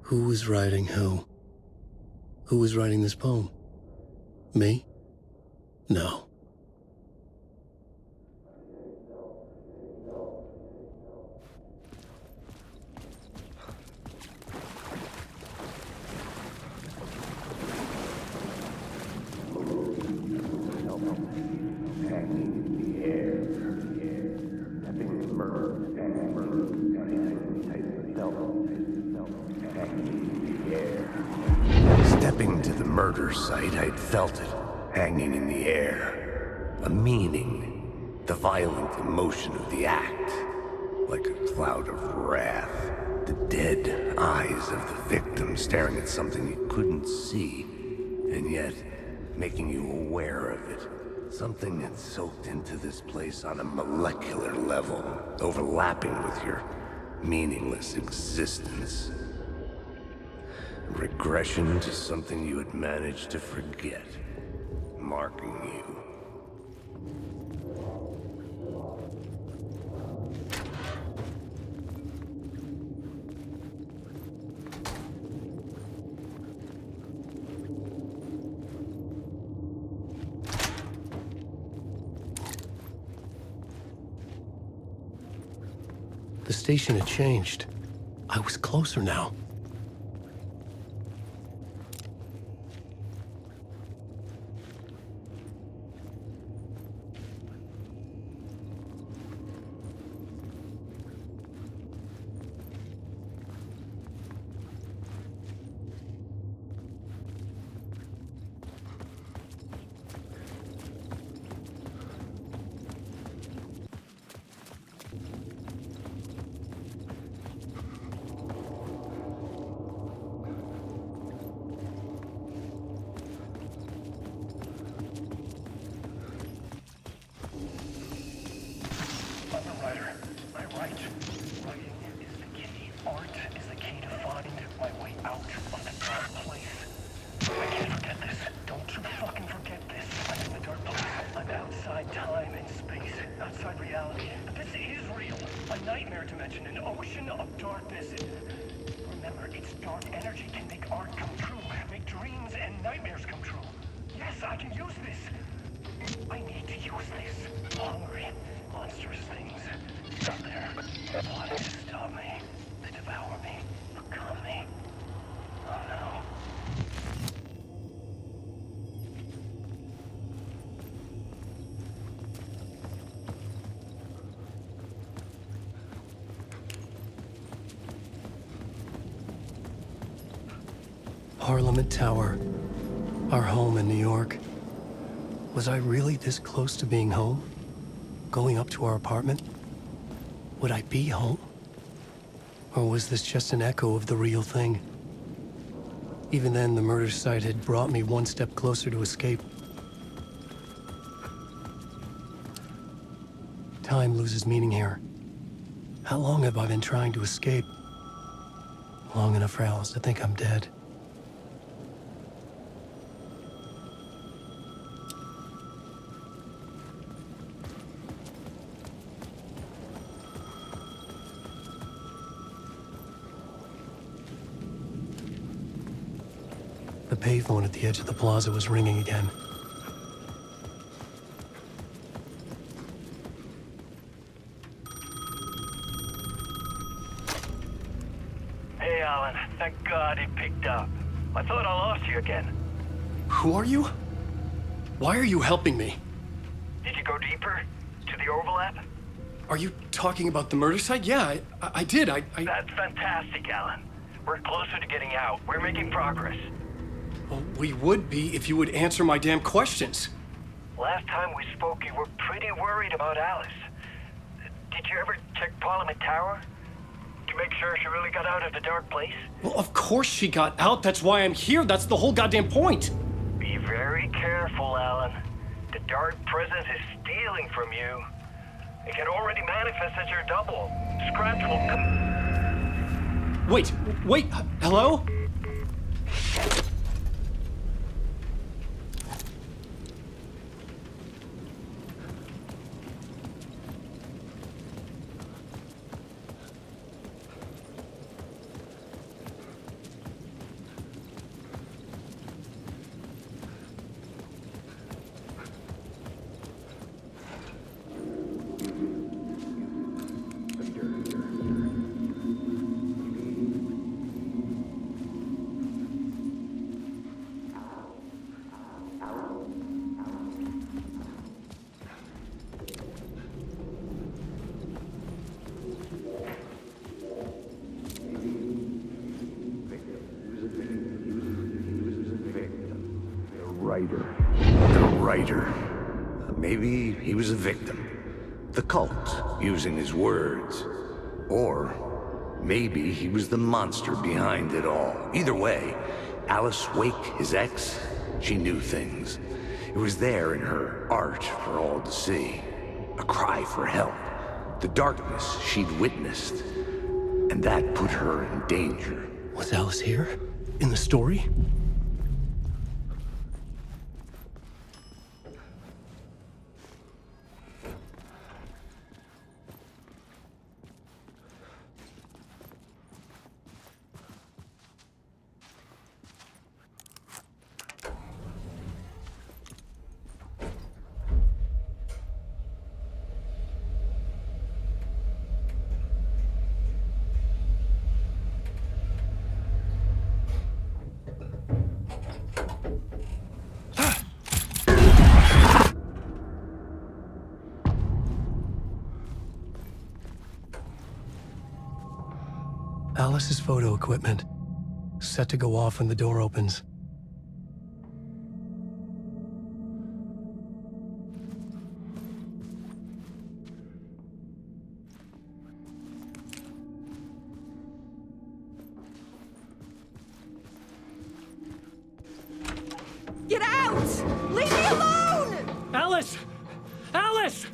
Who was writing who? Who was writing this poem? Me? No. Stepping to the murder site, I'd felt it, hanging in the air. A meaning, the violent emotion of the act, like a cloud of wrath. The dead eyes of the victim staring at something you couldn't see, and yet making you aware of it. Something had soaked into this place on a molecular level, overlapping with your meaningless existence. Regression to something you had managed to forget, marking you. The station had changed. I was closer now. Parliament Tower, our home in New York. Was I really this close to being home? Going up to our apartment? Would I be home? Or was this just an echo of the real thing? Even then, the murder site had brought me one step closer to escape. Time loses meaning here. How long have I been trying to escape? Long enough for Alice to think I'm dead. The payphone at the edge of the plaza was ringing again. Hey, Alan. Thank God it picked up. I thought I lost you again. Who are you? Why are you helping me? Did you go deeper? To the overlap? Are you talking about the murder site? Yeah, I did. That's fantastic, Alan. We're closer to getting out. We're making progress. Well, we would be if you would answer my damn questions. Last time we spoke, you were pretty worried about Alice. Did you ever check Parliament Tower? To make sure she really got out of the dark place? Well, of course she got out. That's why I'm here. That's the whole goddamn point. Be very careful, Alan. The dark presence is stealing from you. It can already manifest as your double. Scratch will come... Wait, hello? writer. The writer. Maybe he was a victim. The cult, using his words. Or maybe he was the monster behind it all. Either way, Alice Wake, his ex, she knew things. It was there in her art for all to see. A cry for help. The darkness she'd witnessed. And that put her in danger. Was Alice here? In the story? Alice's photo equipment, set to go off when the door opens. Get out! Leave me alone! Alice! Alice!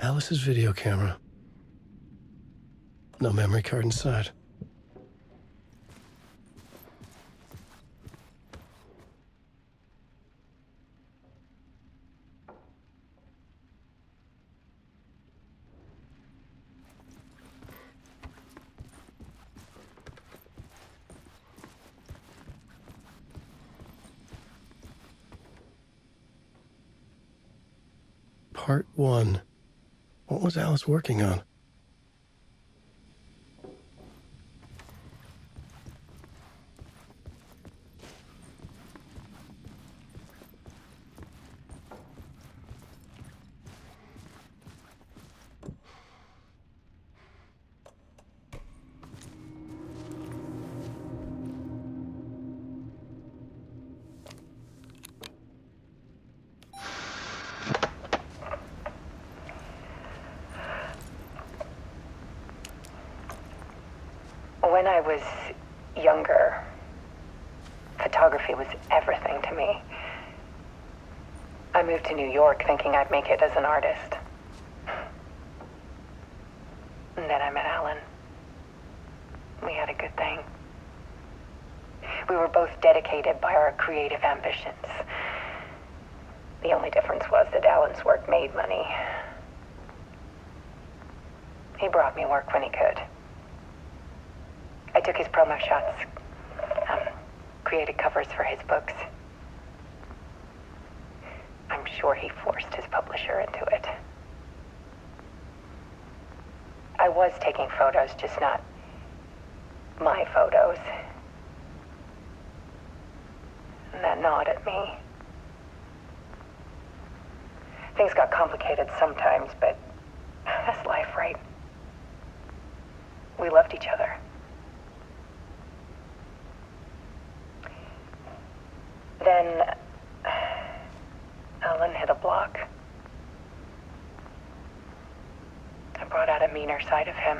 Alice's video camera. No memory card inside. Part 1. What was Alice working on? When I was younger, photography was everything to me. I moved to New York thinking I'd make it as an artist. And then I met Alan. We had a good thing. We were both dedicated by our creative ambitions. The only difference was that Alan's work made money. He brought me work when he could. I took his promo shots, created covers for his books. I'm sure he forced his publisher into it. I was taking photos, just not my photos. And that gnawed at me. Things got complicated sometimes, but that's life, right? We loved each other. Then Alan hit a block. I brought out a meaner side of him.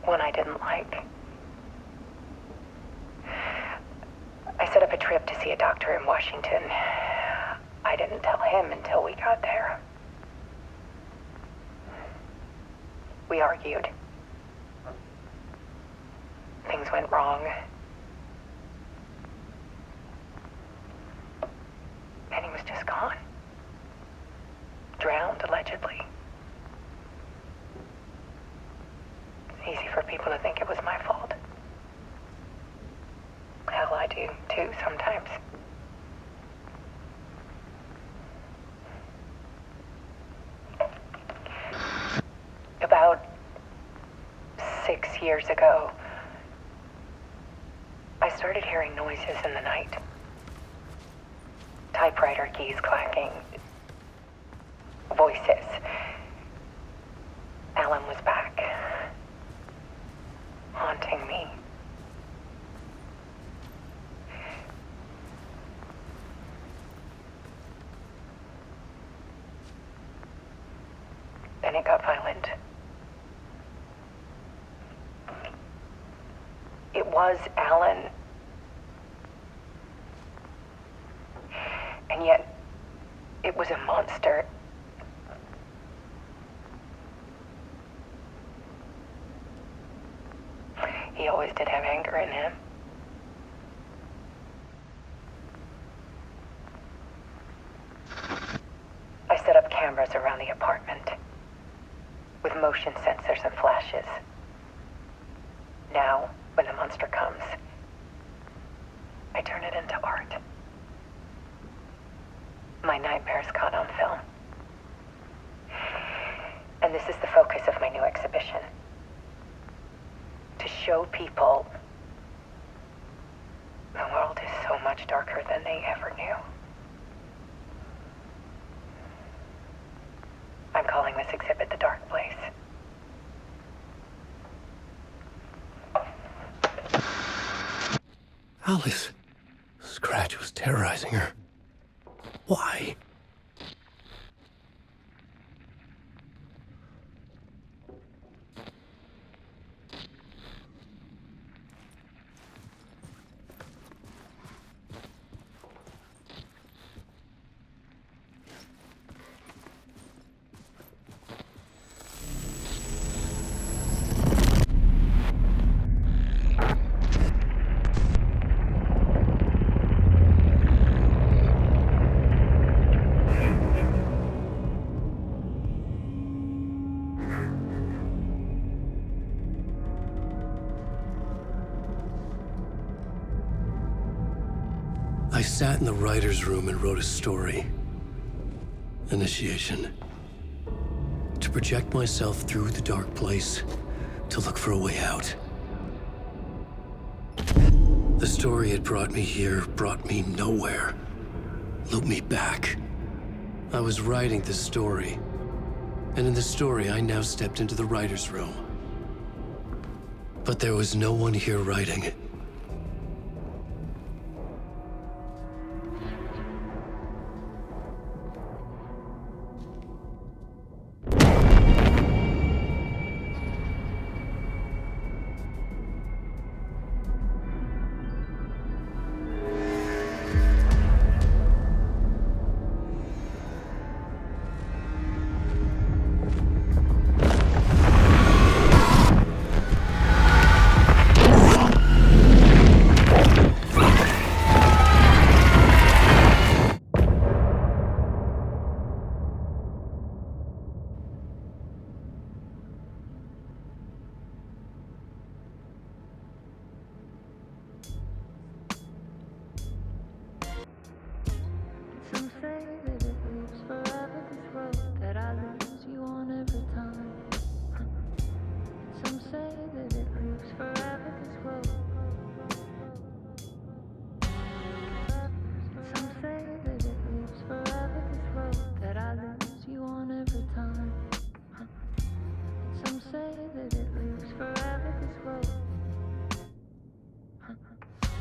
One I didn't like. I set up a trip to see a doctor in Washington. I didn't tell him until we got there. We argued. Things went wrong. And he was just gone. Drowned, allegedly. It's easy for people to think it was my fault. Hell, I do, too, sometimes. About 6 years ago, started hearing noises in the night. Typewriter keys clacking. Voices. Alan was back. Haunting me. Then it got violent. It was Alan. And yet, it was a monster. He always did have anger in him. I set up cameras around the apartment with motion sensors and flashes. Now, when the monster comes, I turn it into art. My nightmares caught on film. And this is the focus of my new exhibition. To show people the world is so much darker than they ever knew. I'm calling this exhibit The Dark Place. Alice. Scratch was terrorizing her. Why? I sat in the writer's room and wrote a story. Initiation. To project myself through the dark place, to look for a way out. The story had brought me here, brought me nowhere. Looped me back. I was writing the story. And in the story, I now stepped into the writer's room. But there was no one here writing it.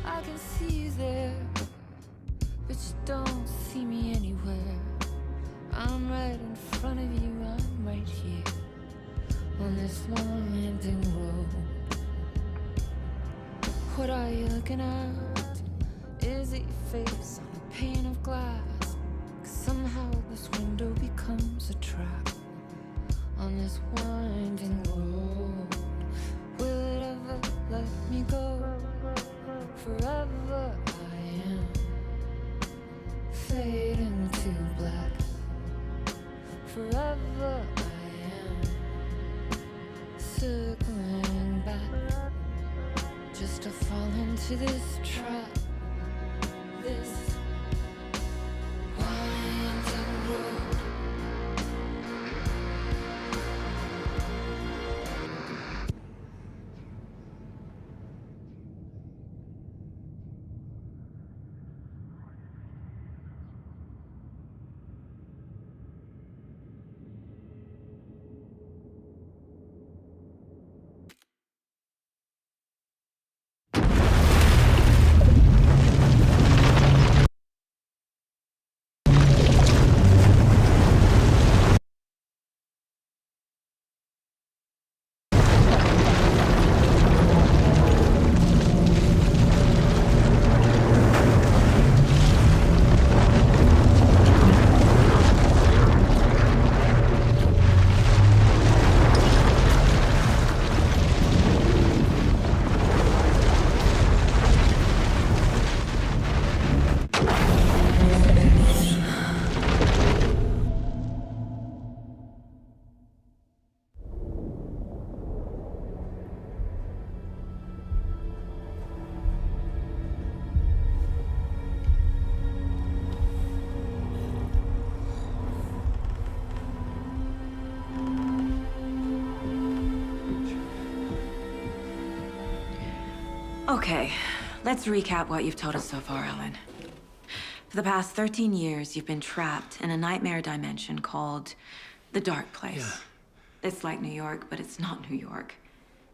I can see you there, but you don't see me anywhere. I'm right in front of you, I'm right here, on this long winding road. What are you looking at? Is it your face on a pane of glass? 'Cause somehow this window becomes a trap on this winding road. Will it ever let me go? Forever I am fading to black. Forever I am circling back, just to fall into this trap. This winding road. Okay, let's recap what you've told us so far, Alan. For the past 13 years, you've been trapped in a nightmare dimension called the Dark Place. Yeah. It's like New York, but it's not New York.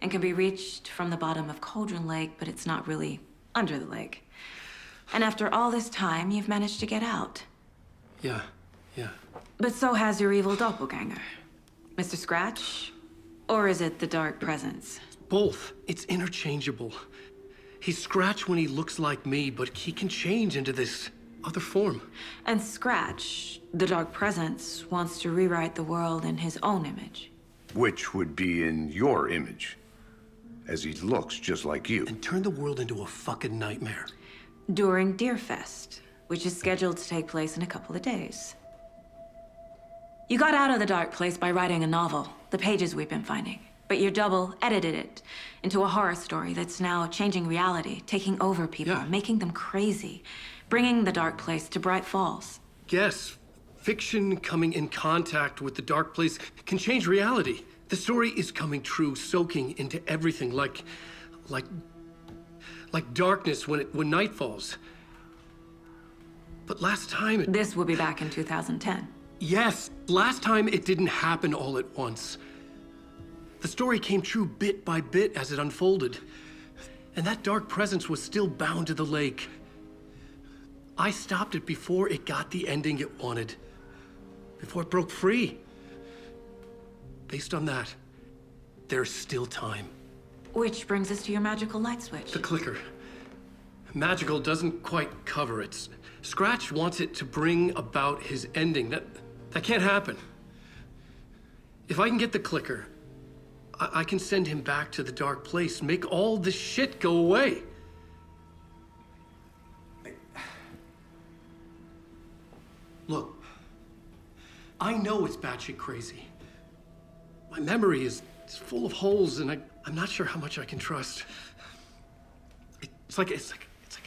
And can be reached from the bottom of Cauldron Lake, but it's not really under the lake. And after all this time, you've managed to get out. Yeah. But so has your evil doppelganger. Mr. Scratch? Or is it the Dark Presence? Both. It's interchangeable. He's Scratch when he looks like me, but he can change into this other form. And Scratch, the Dark Presence, wants to rewrite the world in his own image. Which would be in your image, as he looks just like you. And turn the world into a fucking nightmare. During Deerfest, which is scheduled to take place in a couple of days. You got out of the Dark Place by writing a novel, the pages we've been finding. But your double edited it into a horror story that's now changing reality, taking over people, Yeah. making them crazy, bringing the Dark Place to Bright Falls. Yes, fiction coming in contact with the Dark Place can change reality. The story is coming true, soaking into everything, like darkness when night falls. But last time This will be back in 2010. Yes, last time it didn't happen all at once. The story came true bit by bit as it unfolded. And that dark presence was still bound to the lake. I stopped it before it got the ending it wanted. Before it broke free. Based on that, there's still time. Which brings us to your magical light switch. The clicker. Magical doesn't quite cover it. Scratch wants it to bring about his ending. That can't happen. If I can get the clicker, I can send him back to the Dark Place, make all this shit go away. Look, I know it's batshit crazy. My memory is full of holes, and I'm not sure how much I can trust. It's like a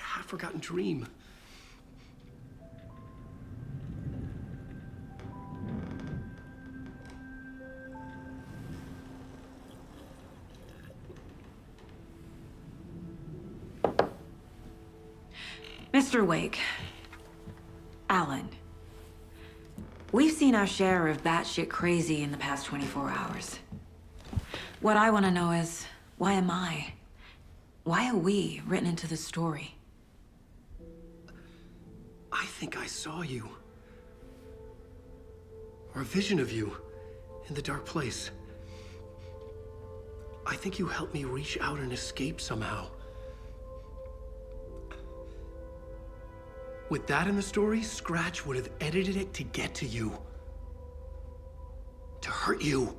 half-forgotten dream. Mr. Wake, Alan, we've seen our share of batshit crazy in the past 24 hours. What I want to know is, why am I? Why are we written into the story? I think I saw you. Or a vision of you in the Dark Place. I think you helped me reach out and escape somehow. With that in the story, Scratch would have edited it to get to you. To hurt you.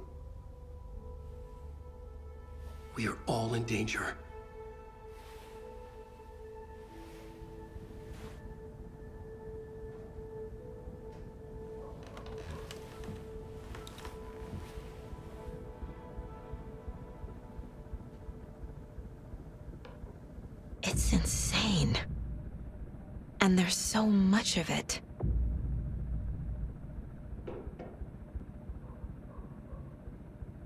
We are all in danger. It's insane. And there's so much of it.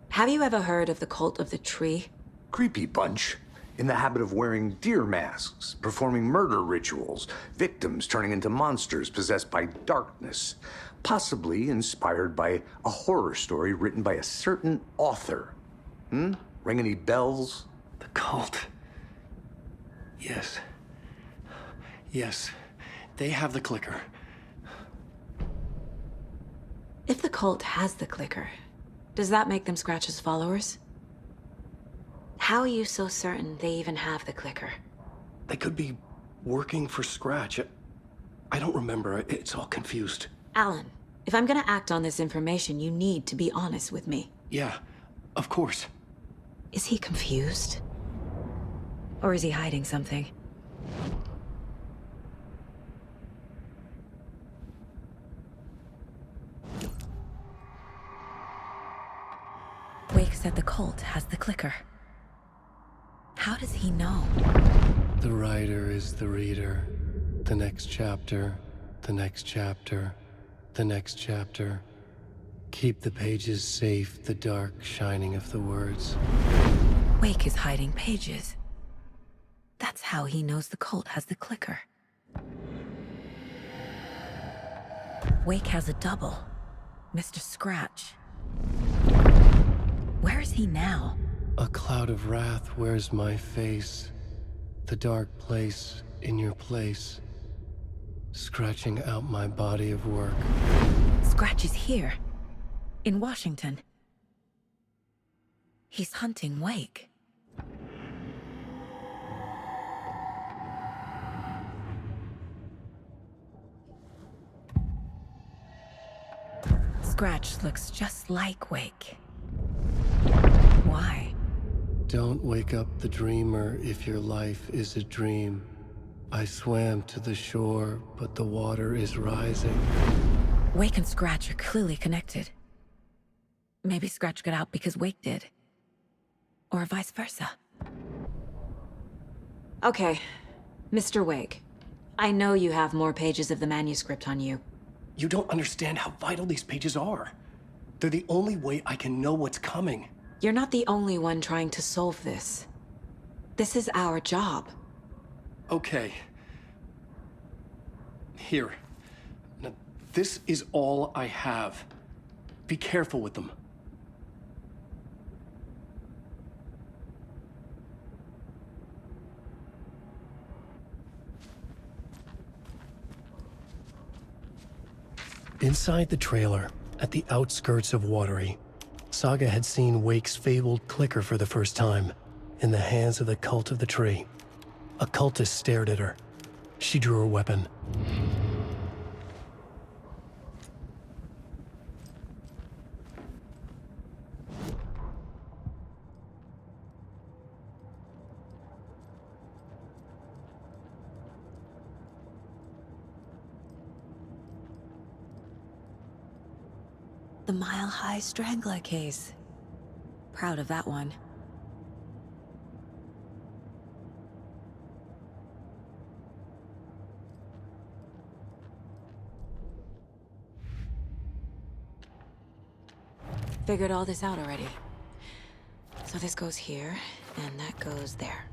Have you ever heard of the cult of the tree? Creepy bunch. In the habit of wearing deer masks, performing murder rituals, victims turning into monsters possessed by darkness. Possibly inspired by a horror story written by a certain author. Ring any bells? The cult. Yes. Yes. They have the clicker. If the cult has the clicker, does that make them Scratch's followers? How are you so certain they even have the clicker? They could be working for Scratch. I don't remember. It's all confused. Alan, if I'm gonna act on this information, you need to be honest with me. Yeah, of course. Is he confused? Or is he hiding something? Wake said the cult has the clicker. How does he know? The writer is the reader. The next chapter, the next chapter, the next chapter. Keep the pages safe, the dark shining of the words. Wake is hiding pages. That's how he knows the cult has the clicker. Wake has a double. Mr. Scratch. Where is he now? A cloud of wrath wears my face. The dark place in your place. Scratching out my body of work. Scratch is here. In Washington. He's hunting Wake. Scratch looks just like Wake. Why? Don't wake up the dreamer if your life is a dream. I swam to the shore, but the water is rising. Wake and Scratch are clearly connected. Maybe Scratch got out because Wake did. Or vice versa. Okay, Mr. Wake. I know you have more pages of the manuscript on you. You don't understand how vital these pages are. They're the only way I can know what's coming. You're not the only one trying to solve this. This is our job. Okay. Here. Now, this is all I have. Be careful with them. Inside the trailer, at the outskirts of Watery, Saga had seen Wake's fabled clicker for the first time, in the hands of the Cult of the Tree. A cultist stared at her. She drew her weapon. The Mile High Strangler case. Proud of that one. Figured all this out already. So this goes here, and that goes there.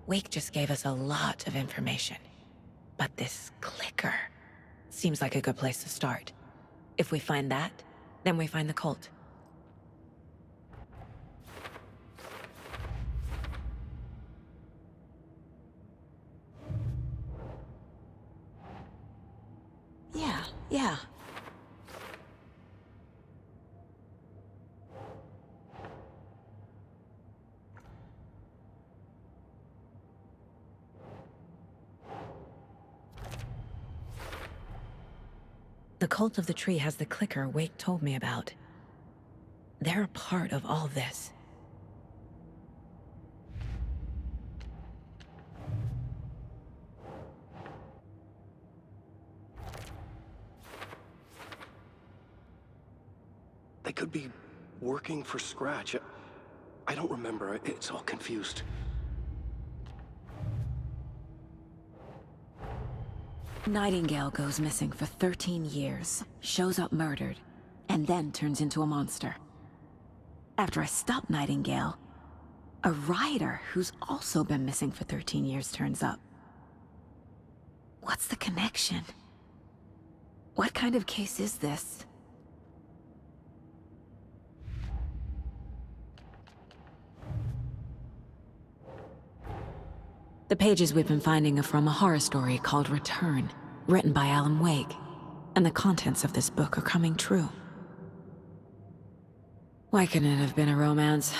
Wake just gave us a lot of information. But this clicker seems like a good place to start. If we find that, then we find the cult. Yeah. The Cult of the Tree has the clicker Wake told me about. They're a part of all this. They could be working for Scratch. I don't remember. It's all confused. Nightingale goes missing for 13 years, shows up murdered, and then turns into a monster. After I stop Nightingale, a rider who's also been missing for 13 years turns up. What's the connection? What kind of case is this? The pages we've been finding are from a horror story called Return, written by Alan Wake, and the contents of this book are coming true. Why couldn't it have been a romance?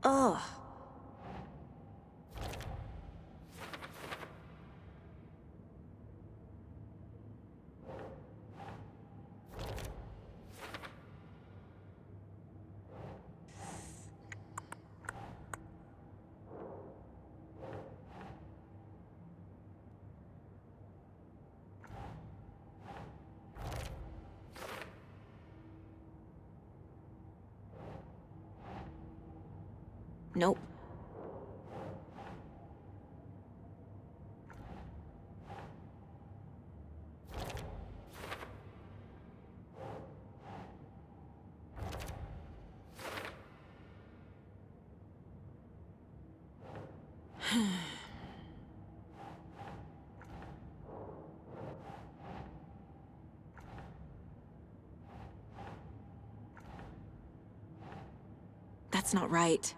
Ugh. That's not right.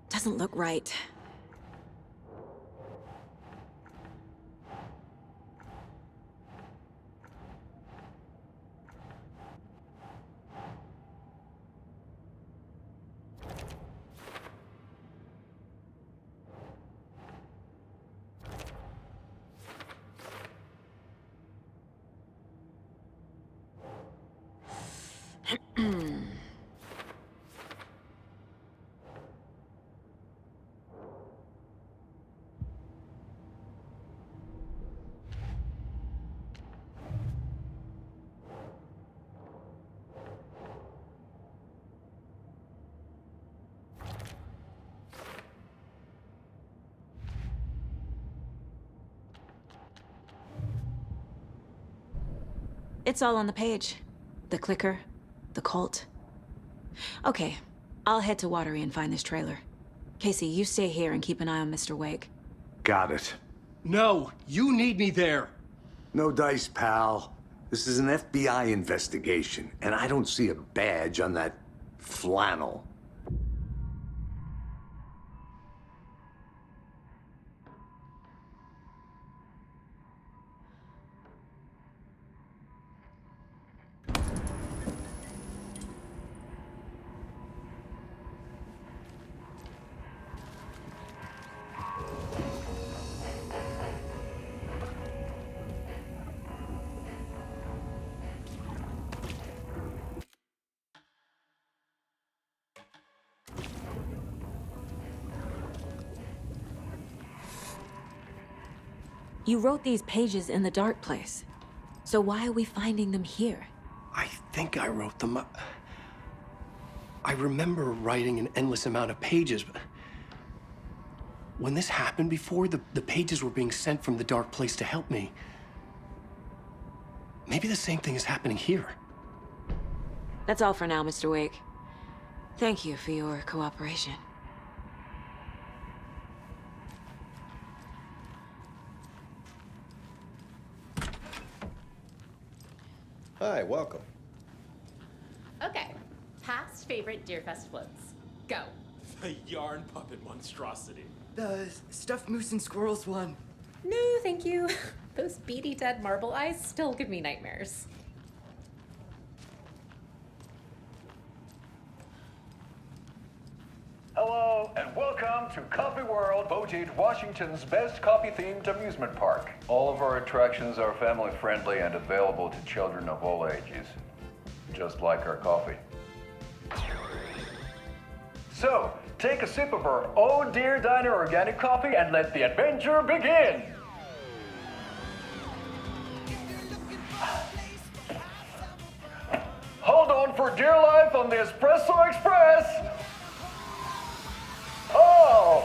Doesn't look right. It's all on the page. The clicker, the cult. Okay, I'll head to Watery and find this trailer. Casey, you stay here and keep an eye on Mr. Wake. Got it. No, you need me there. No dice, pal. This is an FBI investigation, and I don't see a badge on that flannel. You wrote these pages in the dark place. So why are we finding them here? I think I wrote them. I remember writing an endless amount of pages, but when this happened before, the pages were being sent from the dark place to help me. Maybe the same thing is happening here. That's all for now, Mr. Wake. Thank you for your cooperation. Hi, welcome. Okay, past favorite Deerfest floats. Go. The yarn puppet monstrosity. The stuffed moose and squirrels one. No, thank you. Those beady dead marble eyes still give me nightmares. Hello, and welcome to Coffee World, voted Washington's best coffee-themed amusement park. All of our attractions are family-friendly and available to children of all ages, just like our coffee. So, take a sip of our Oh Dear Diner organic coffee and let the adventure begin! Hold on for dear life on the Espresso Express! Oh!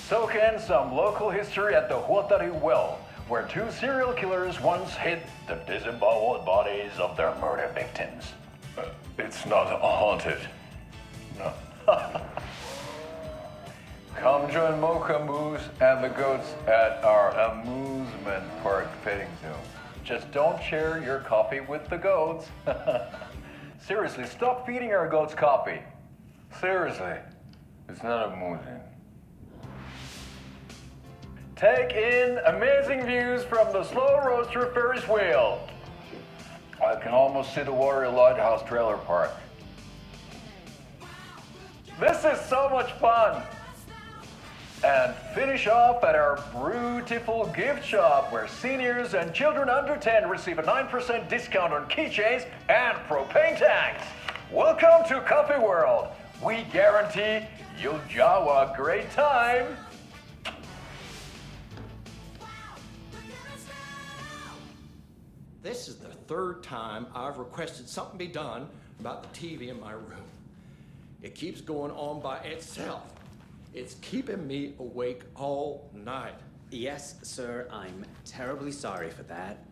Soak in some local history at the Huatari Well, where two serial killers once hid the disemboweled bodies of their murder victims. It's not haunted. No. Come join Mocha Moose and the goats at our amusement park petting zoo. Just don't share your coffee with the goats. Seriously, stop feeding our goats coffee. Seriously. It's not amusing. Take in amazing views from the Slow Roaster Ferris wheel. I can almost see the Watery Lighthouse Trailer Park. This is so much fun! And finish off at our beautiful gift shop where seniors and children under 10 receive a 9% discount on keychains and propane tanks. Welcome to Coffee World. We guarantee Yo Jawa, great time! This is the third time I've requested something be done about the TV in my room. It keeps going on by itself. It's keeping me awake all night. Yes, sir, I'm terribly sorry for that.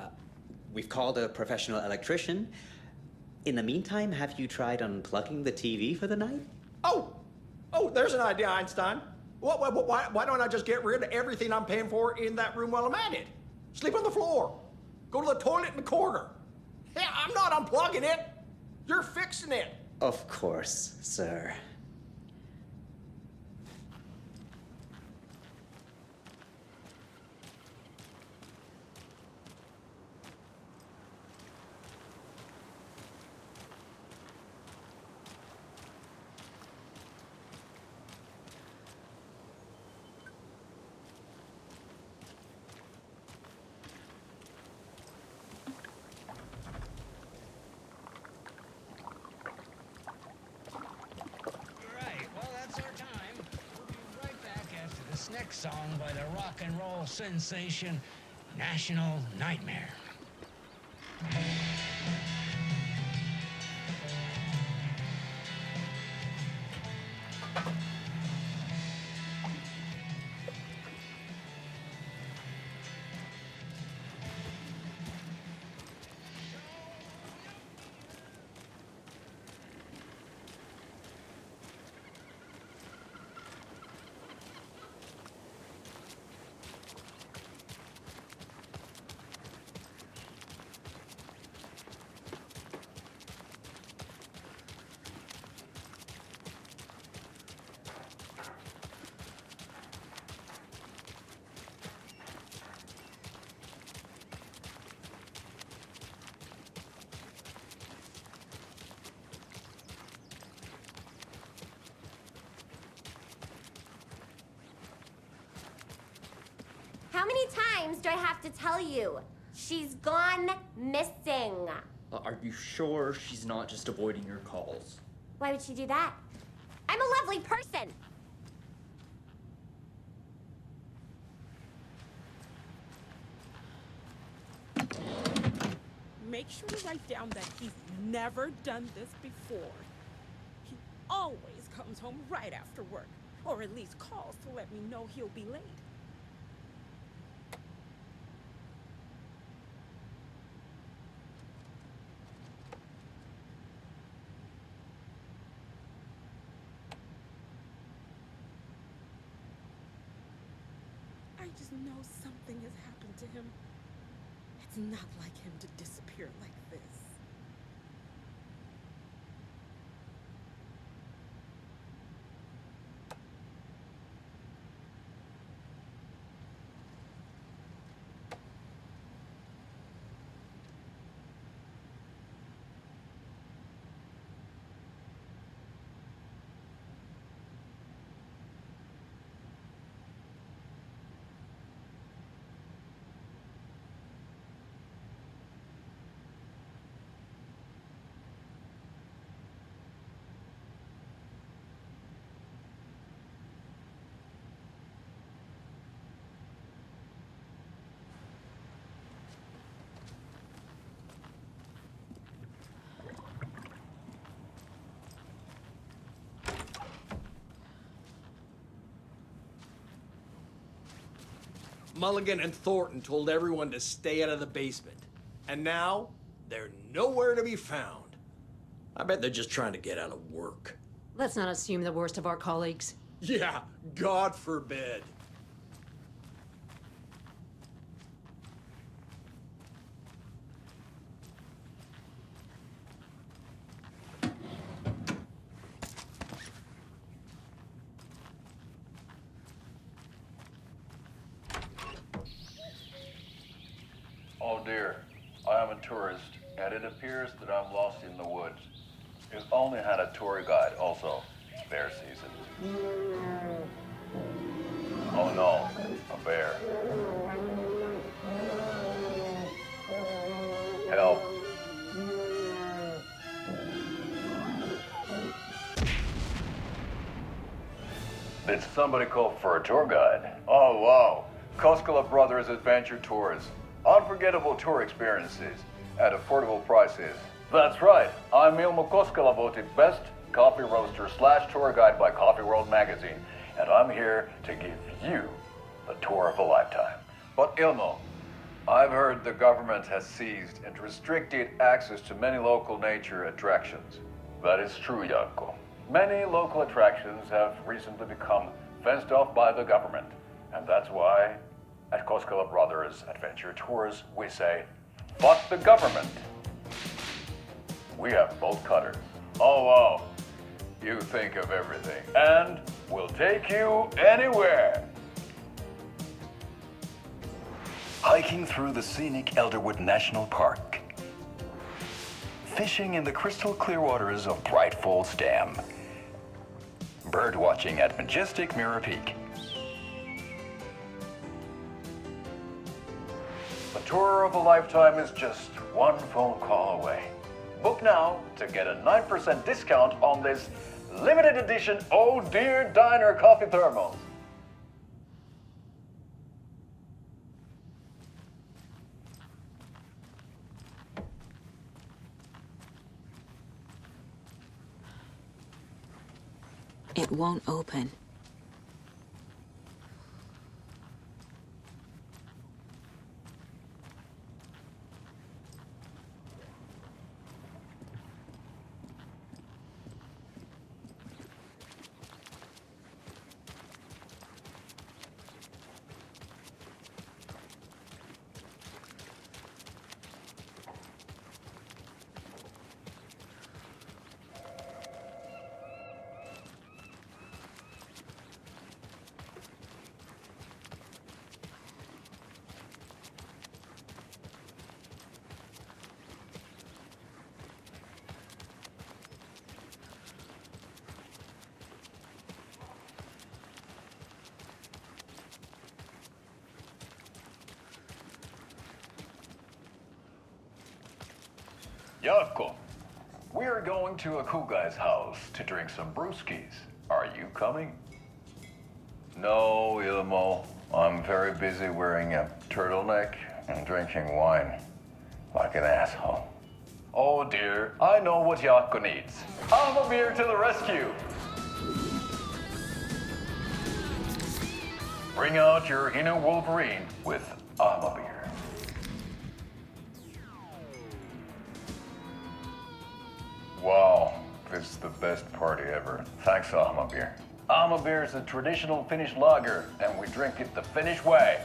We've called a professional electrician. In the meantime, have you tried unplugging the TV for the night? Oh, there's an idea, Einstein. Why don't I just get rid of everything I'm paying for in that room while I'm at it? Sleep on the floor. Go to the toilet in the corner. Hey, I'm not unplugging it. You're fixing it. Of course, sir. Next song by the rock and roll sensation, National Nightmare. How many times do I have to tell you? She's gone missing. Are you sure she's not just avoiding your calls? Why would she do that? I'm a lovely person. Make sure to write down that he's never done this before. He always comes home right after work, or at least calls to let me know he'll be late. I just know something has happened to him. It's not like him to disappear like this. Mulligan and Thornton told everyone to stay out of the basement. And now, they're nowhere to be found. I bet they're just trying to get out of work. Let's not assume the worst of our colleagues. Yeah, God forbid. Oh dear, I am a tourist, and it appears that I'm lost in the woods. If only had a tour guide also. Bear season. Oh no, a bear. Help. Did somebody call for a tour guide? Oh, wow. Koskela Brothers Adventure Tours. Unforgettable tour experiences at affordable prices. That's right. I'm Ilmo Koskela, voted best coffee roaster / tour guide by Coffee World magazine. And I'm here to give you the tour of a lifetime. But Ilmo, I've heard the government has seized and restricted access to many local nature attractions. That is true, Jaakko. Many local attractions have recently become fenced off by the government. And that's why, at Koskela Brothers Adventure Tours, we say, fuck the government. We have bolt cutters. Oh, wow. You think of everything. And we'll take you anywhere. Hiking through the scenic Elderwood National Park. Fishing in the crystal clear waters of Bright Falls Dam. Bird watching at majestic Mirror Peak. The tour of a lifetime is just one phone call away. Book now to get a 9% discount on this limited edition Oh Dear Diner coffee thermos. It won't open. Jaakko, we're going to a cool guy's house to drink some brewskis. Are you coming? No, Ilmo. I'm very busy wearing a turtleneck and drinking wine like an asshole. Oh dear, I know what Jaakko needs. I'm a beer to the rescue. Bring out your inner Wolverine with Alma beer. Wow, this is the best party ever. Thanks, Alma beer. Alma beer is a traditional Finnish lager, and we drink it the Finnish way.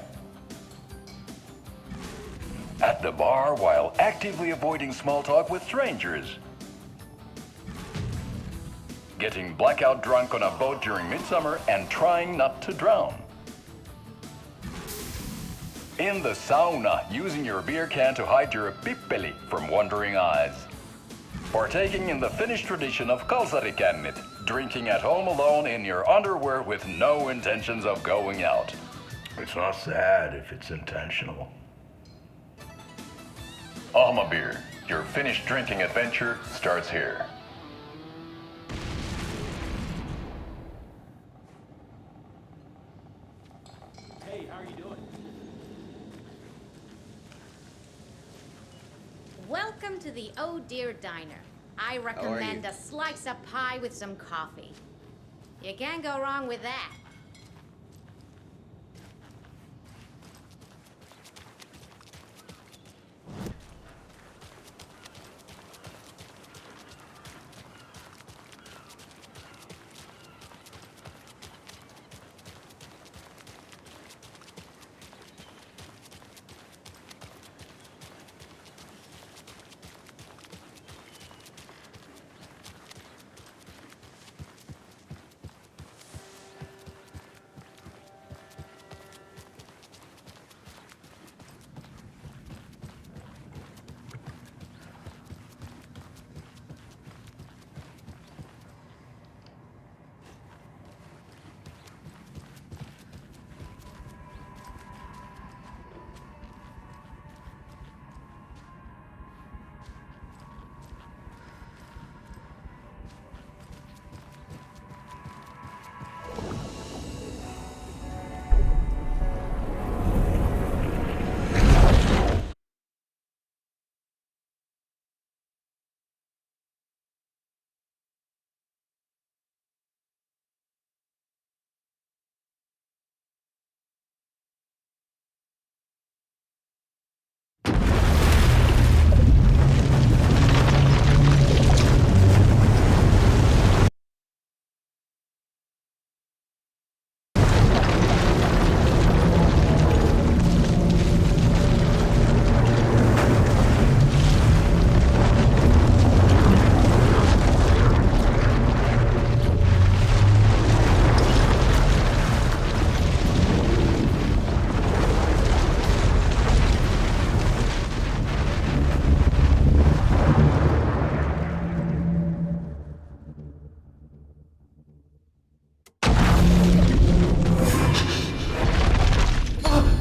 At the bar while actively avoiding small talk with strangers. Getting blackout drunk on a boat during midsummer and trying not to drown. In the sauna, using your beer can to hide your pippeli from wandering eyes. Partaking in the Finnish tradition of kalsarikännit, drinking at home alone in your underwear with no intentions of going out. It's not sad if it's intentional. Alma beer, your Finnish drinking adventure starts here. Hey, how are you doing? Welcome to the Oh Dear Diner. I recommend a slice of pie with some coffee. You can't go wrong with that.